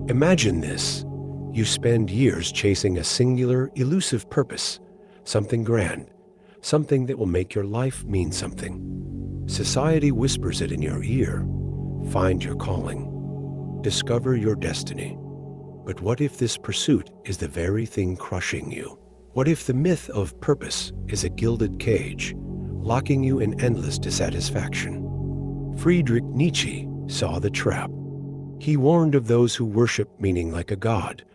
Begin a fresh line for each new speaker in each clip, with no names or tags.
Imagine this. You spend years chasing a singular, elusive purpose, something grand, something that will make your life mean something. Society whispers it in your ear. Find your calling. Discover your destiny. But what if this pursuit is the very thing crushing you? What if the myth of purpose is a gilded cage, locking you in endless dissatisfaction? Friedrich Nietzsche saw the trap. He warned of those who worship meaning like a god,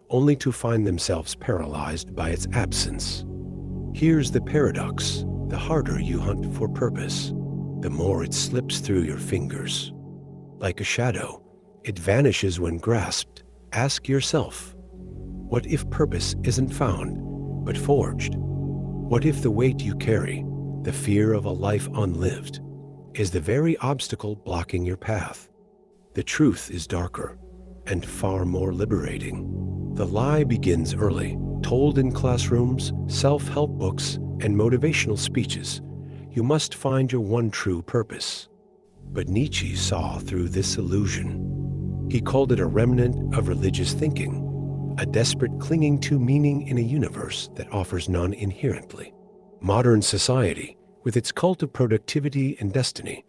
only to find themselves paralyzed by its absence. Here's the paradox. The harder you hunt for purpose, the more it slips through your fingers. Like a shadow, it vanishes when grasped. Ask yourself, what if purpose isn't found, but forged? What if the weight you carry, the fear of a life unlived, is the very obstacle blocking your path? The truth is darker and far more liberating. The lie begins early, told in classrooms, self-help books, and motivational speeches. You must find your one true purpose. But Nietzsche saw through this illusion. He called it a remnant of religious thinking, a desperate clinging to meaning in a universe that offers none inherently. Modern society, with its cult of productivity and destiny,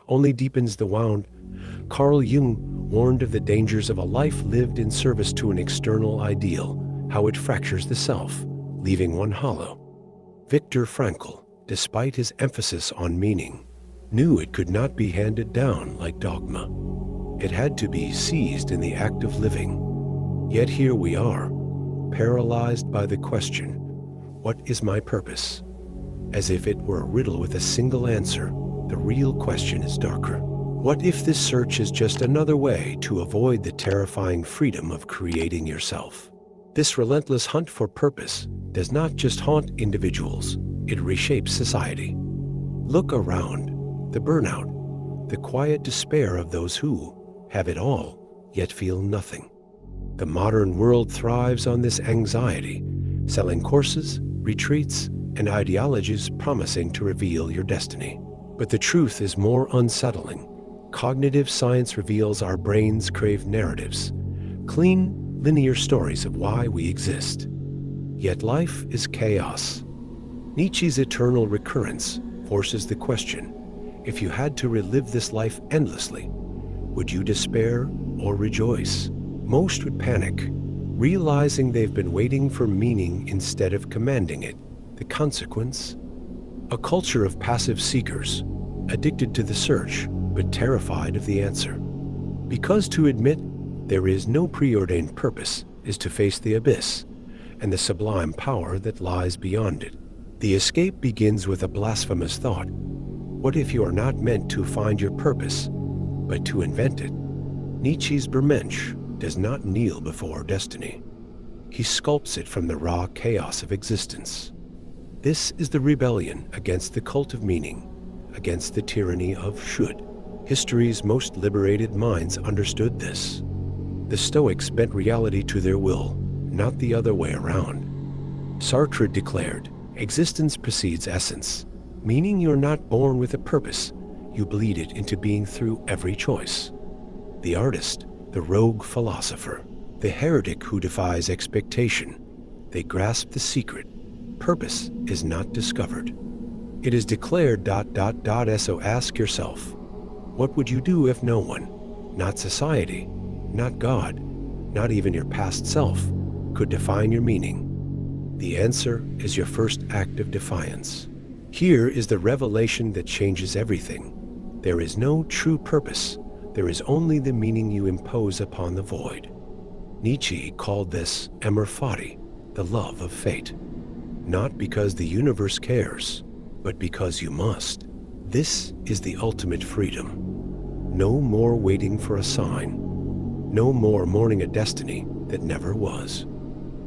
only deepens the wound. Carl Jung warned of the dangers of a life lived in service to an external ideal, how it fractures the self, leaving one hollow. Viktor Frankl, despite his emphasis on meaning, knew it could not be handed down like dogma. It had to be seized in the act of living. Yet here we are, paralyzed by the question, what is my purpose? As if it were a riddle with a single answer, the real question is darker. What if this search is just another way to avoid the terrifying freedom of creating yourself? This relentless hunt for purpose does not just haunt individuals, it reshapes society. Look around. The burnout, the quiet despair of those who have it all, yet feel nothing. The modern world thrives on this anxiety, selling courses, retreats, and ideologies promising to reveal your destiny. But the truth is more unsettling. Cognitive science reveals our brains crave narratives, clean, linear stories of why we exist. Yet life is chaos. Nietzsche's eternal recurrence forces the question, if you had to relive this life endlessly, would you despair or rejoice? Most would panic, realizing they've been waiting for meaning instead of commanding it. The consequence? A culture of passive seekers, addicted to the search, but terrified of the answer. Because to admit there is no preordained purpose is to face the abyss and the sublime power that lies beyond it. The escape begins with a blasphemous thought. What if you are not meant to find your purpose, but to invent it? Nietzsche's Bermensch does not kneel before destiny. He sculpts it from the raw chaos of existence. This is the rebellion against the cult of meaning, against the tyranny of should. History's most liberated minds understood this. The Stoics bent reality to their will, not the other way around. Sartre declared, existence precedes essence, meaning you're not born with a purpose, you bleed it into being through every choice. The artist, the rogue philosopher, the heretic who defies expectation, they grasp the secret. Purpose is not discovered. It is declared ... So ask yourself, what would you do if no one, not society, not God, not even your past self, could define your meaning? The answer is your first act of defiance. Here is the revelation that changes everything. There is no true purpose. There is only the meaning you impose upon the void. Nietzsche called this amor fati, the love of fate. Not because the universe cares, but because you must. This is the ultimate freedom. No more waiting for a sign. No more mourning a destiny that never was.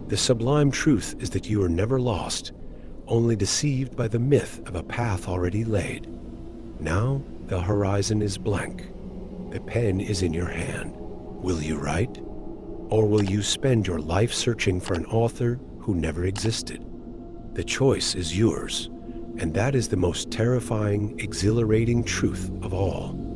The sublime truth is that you are never lost, only deceived by the myth of a path already laid. Now the horizon is blank. The pen is in your hand. Will you write? Or will you spend your life searching for an author who never existed? The choice is yours, and that is the most terrifying, exhilarating truth of all.